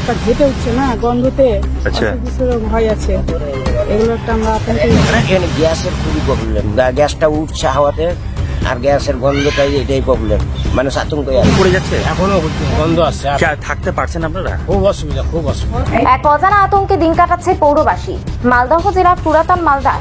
ভিতরটা ঘেটে উঠছে না গন্ধতে, ভয় আছে। এগুলো একটা আমরা এখানে গ্যাসের খুবই প্রবলেম, গ্যাসটা উঠছে হাওয়াতে, আর গ্যাসের গন্ধটাই এটাই প্রবলেম, মানুষ আতঙ্ক পড়ে যাচ্ছে। এখনো গন্ধ আসছে, থাকতে পারছেন আপনারা? খুব অসুবিধা, খুব অসুবিধা। এক অজানা আতঙ্কে দিন কাটাচ্ছে পৌরবাসী। মালদহ জেলার পুরাতন মালদা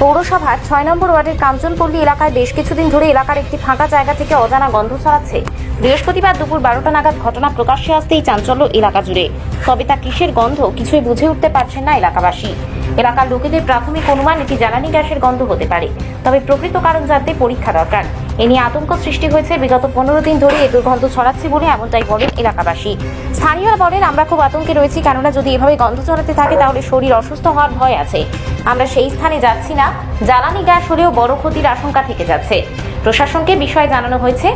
পৌরসভার ৬ নম্বর ওয়ার্ডের কাঞ্চনপল্লী এলাকায় বেশ কিছুদিন ধরে এলাকার একটি ফাঁকা জায়গা থেকে অজানা গন্ধ ছড়াচ্ছে। বৃহস্পতিবার দুপুর ১২টা নাগাদ ঘটনা প্রকাশ্যে আসতেই চাঞ্চল্য এলাকা জুড়ে। তবে তা কিসের গন্ধ কিছুই বুঝে উঠতে পারছেন না এলাকাবাসী। এলাকার লোকেদের প্রাথমিক অনুমান এটি জ্বালানি গ্যাসের গন্ধ হতে পারে, তবে প্রকৃত কারণ জানতে পরীক্ষা দরকার। এ নিয়ে আতঙ্ক সৃষ্টি হয়েছে। বিগত ১৫ দিন ধরে এই দুর্গন্ধ ছড়াচ্ছে বলে এমনটাই বলেন এলাকাবাসী। স্থানীয়রা বলেন, আমরা খুব আতঙ্কে রয়েছি, কেননা যদি এভাবে গন্ধ ছড়াতে থাকে তাহলে শরীর অসুস্থ হওয়ার ভয় আছে। আমরা সেই স্থানে যাচ্ছি না, জ্বালানি গ্যাস হলেও বড় ক্ষতির আশঙ্কা থেকে যাচ্ছে। প্রশাসনকে বিষয়ে জানানো হয়েছে,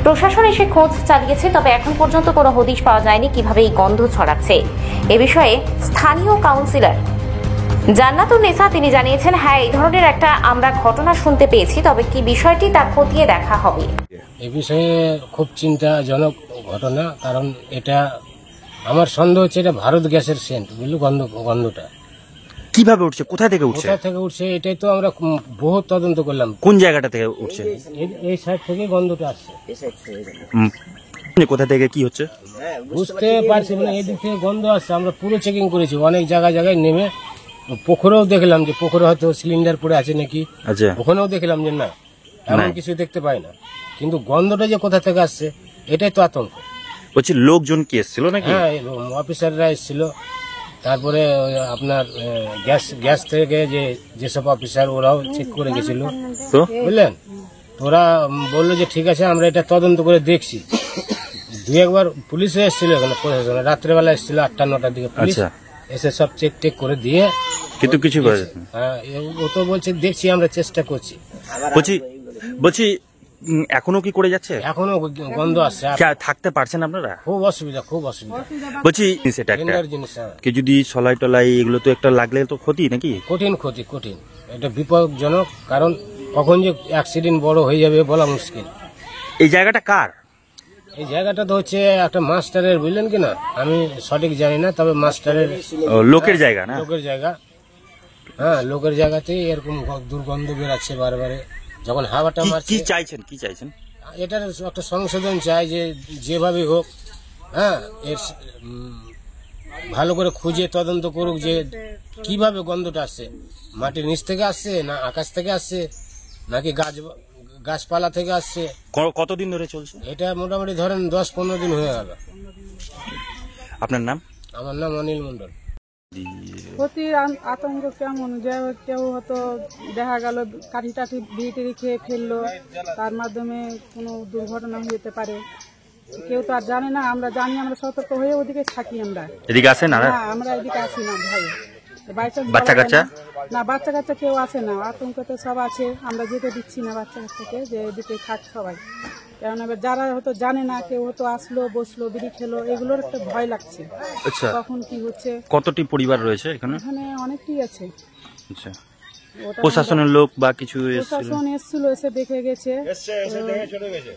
প্রশাসন এসে খোঁজ চালিয়েছে, তবে এখন পর্যন্ত কোনো হদিশ পাওয়া যায়নি কিভাবে এই গন্ধ ছড়াচ্ছে। এ বিষয়ে স্থানীয় কাউন্সিলর জান্নাতুন নেসা তিনি জানিয়েছেন, হ্যাঁ, এই ধরনের একটা আমরা ঘটনা শুনতে পেয়েছি, তবে কি বিষয়টি তা খতিয়ে দেখা হবে। এই বিষয়ে খুব চিন্তাজনক ঘটনা, কারণ এটা আমার সন্দেহ হচ্ছে এটা ভারত গ্যাসের সেন্ট, বুঝলি, গন্ধটা কিভাবে উঠছে, কোথা থেকে উঠছে? কোথা থেকে উঠছে এটাই তো আমরা বহু তদন্ত করলাম। কোন জায়গাটা থেকে উঠছে? এই সাইড থেকে গন্ধটা আসছে। কোথা থেকে কি হচ্ছে বুঝতে পারছি না, এদিক থেকে গন্ধ আসছে। আমরা পুরো চেকিং করেছি, অনেক জায়গায় নেমে পুকুরেও দেখলাম যে পুকুরে হয়তো সিলিন্ডার পড়ে আছে নাকি, আচ্ছা, ওখানেও দেখলাম যে না, এমন কিছু দেখতে পাই না, কিন্তু গন্ধটা যে কোথা থেকে আসছে এটাই তো আতঙ্ক। বলছি লোকজন কি এসেছিল নাকি? হ্যাঁ, অফিসাররা এসেছিল, তারপরে আপনার গ্যাস থেকে যেসব অফিসার ওরাও চেক করে গেছিল, তো বুঝলেন, ওরা বললো যে ঠিক আছে, আমরা এটা তদন্ত করে দেখছি। দুই একবার পুলিশও এসেছিল, এখানে প্রশাসন রাত্রেবেলা এসেছিল ৮টা ৯টার দিকে পুলিশ এসে সব চেক করে দিয়ে, কিন্তু কিছু করে। হ্যাঁ, ও তো বলছে দেখছি, আমরা চেষ্টা করছি। বলছি এখনো কি করে যাচ্ছে? এখনো গন্ধ আসছে, থাকতে পারছেন আপনারা? খুব অসুবিধা, খুব অসুবিধা। বলছি সেটা একটা জিনিস, কি যদি সলাই টলাই এগুলো তো একটা লাগলে তো ক্ষতি নাকি? কঠিন ক্ষতি, কঠিন, এটা বিপজ্জনক, কারণ কখন যে অ্যাক্সিডেন্ট বড় হয়ে যাবে বলা মুশকিল। এই জায়গাটা কার? এই জায়গাটা তো হচ্ছে একটা মাস্টারের, বুঝলেন কিনা, আমি সঠিক জানি না, তবে মাস্টারের লোকের জায়গা না? লোকের জায়গা, হ্যাঁ, লোকের জায়গাতেই এরকম দুর্গন্ধ বেরাচ্ছে বারবারে যখন হাওয়াটা মারছে। কি চাইছেন? এটার একটা সংশোধন চাই, যে যেভাবে হোক, হ্যাঁ, এর ভালো করে খুঁজে তদন্ত করুক যে কিভাবে গন্ধটা আসছে, মাটির নিচ থেকে আসছে না আকাশ থেকে আসছে নাকি গাছপালা থেকে আসছে। কতদিন ধরে চলছে এটা? মোটামুটি ধরেন ১০-১৫ দিন হয়ে গেল। আপনার নাম? আমার নাম অনিল মন্ডল। ক্ষতির আতঙ্ক কেমন, যে কেউ হয়তো দেখা গেল কাঠি টাঠি বিড়ি খেয়ে ফেললো, তার মাধ্যমে কোনো দুর্ঘটনা যেতে পারে, কেউ তো আর জানে না। আমরা জানি, আমরা সতর্ক হয়ে ওদিকে থাকি। আমরা এদিকে আসেন? আমরা এদিকে আসি না ভয়ে। বাচ্চা কাচ্চা না, বাচ্চা কাচ্চা কেউ আসে না, আতঙ্কতে সব আছে। আমরা যেতে দিচ্ছি না বাচ্চা কাচ্চাকে, যে এদিকে থাক সবাই, কারণ এবার যারা হয়তো জানে না, কেউ হয়তো আসলো বসলো বিড়ি খেলো, এগুলোর একটা ভয় লাগছে। আচ্ছা, কখন কি হচ্ছে। কতটি পরিবার রয়েছে এখানে? এখানে অনেকটি আছে। আচ্ছা, প্রশাসনের লোক বা কিছু প্রশাসন এসেছিল, এসে দেখে গেছে,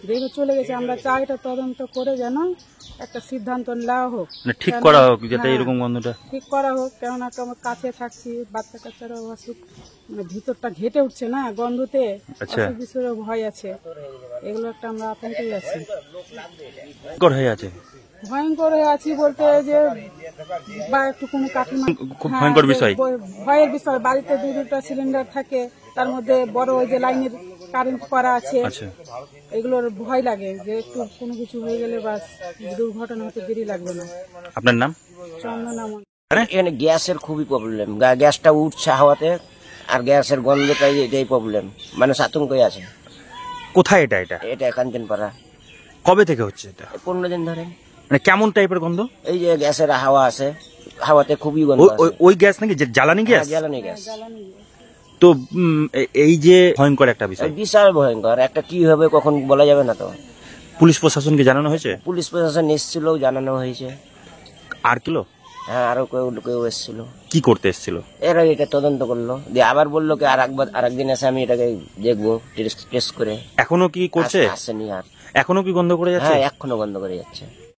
দেখে চলে গেছে। আমরা চাই এটা তদন্ত করে যেন একটা সিদ্ধান্ত নেওয়া হোক, ঠিক করা হোক, যাতে এরকম গন্ধটা ঠিক করা হোক। কেননা আমার কাছে থাকছি, বাচ্চা কাচ্চারা অসুখ, মানে ভিতরটা ঘেটে উঠছে না গন্ধতে, অসুখ বিসুখের ভয় আছে। এগুলো একটা আমরা আতঙ্কেই আছি, হয়ে আছে। ভয়ঙ্কর হয়ে আছি বলতে যে বা একটু কোনো কাকিমা, খুব ভয়ঙ্কর বিষয়, ভয়ের বিষয়। বাড়িতে ২-২টা সিলিন্ডার থাকে, তার মধ্যে বড় ওই যে লাইনের কারেন্ট করা আছে, এগুলোর ভয় লাগে যে একটু কোনো কিছু হয়ে গেলে বাস দুর্ঘটনা হতে দেরি লাগবে না। আপনার নাম? চন্দনা। এখানে গ্যাসের খুবই প্রবলেম, গ্যাসটা উঠছে হাওয়াতে, আর গ্যাসের গন্ধটাই এটাই প্রবলেম, মানুষ আতঙ্কে আছে। কোথায় এটা? এটা কাঞ্চনপাড়া। কবে থেকে হচ্ছে এটা? 15 দিন ধরে। মানে কেমন টাইপের গন্ধ? এই যে গ্যাসের হাওয়া আছে, হাওয়াতে খুবই গন্ধ। ওই গ্যাস নাকি জ্বালানি গ্যাস? জ্বালানি গ্যাস। তো এই যে ভয়ঙ্কর একটা বিষয়, বিশাল ভয়ঙ্কর একটা, কি হবে কখন বলা যাবে না। তো পুলিশ প্রশাসনকে জানানো হয়েছে? পুলিশ প্রশাসন এসেছিল, জানানো হয়েছে। আর কিলো? হ্যাঁ, আরো কেউ এসেছিল। কি করতে এসেছিল? এরা এটা তদন্ত করলো, দিয়ে আবার বললো কি আরেকদিন এসে আমি এটাকে দেখবো, টেস্ট করে। এখনো কি করছে? আসেনি আর। এখনো কি গন্ধ করে যাচ্ছে? হ্যাঁ, এখনো গন্ধ করে যাচ্ছে।